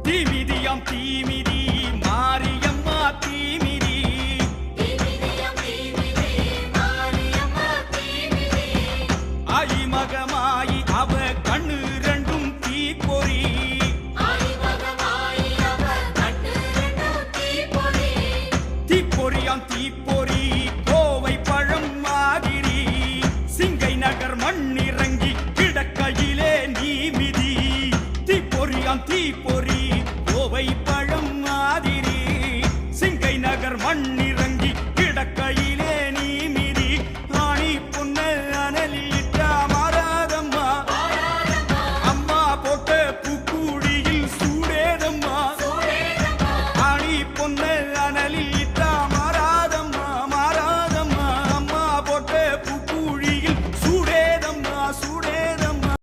தீமிதியாம் தீமிதி மாரியம்மா தீமிதி ஆயி மகமாயி அவ கண்ணு ரெண்டும் தீப்பொறி தீப்பொறியாம் தீப்பொறி கோவை பழம் மாதிரி சிங்கை நகர் மண்ணிறங்கி கிடக்கையிலே நீ மிதி தீப்பொறியாம் தீப்பொறி கோவை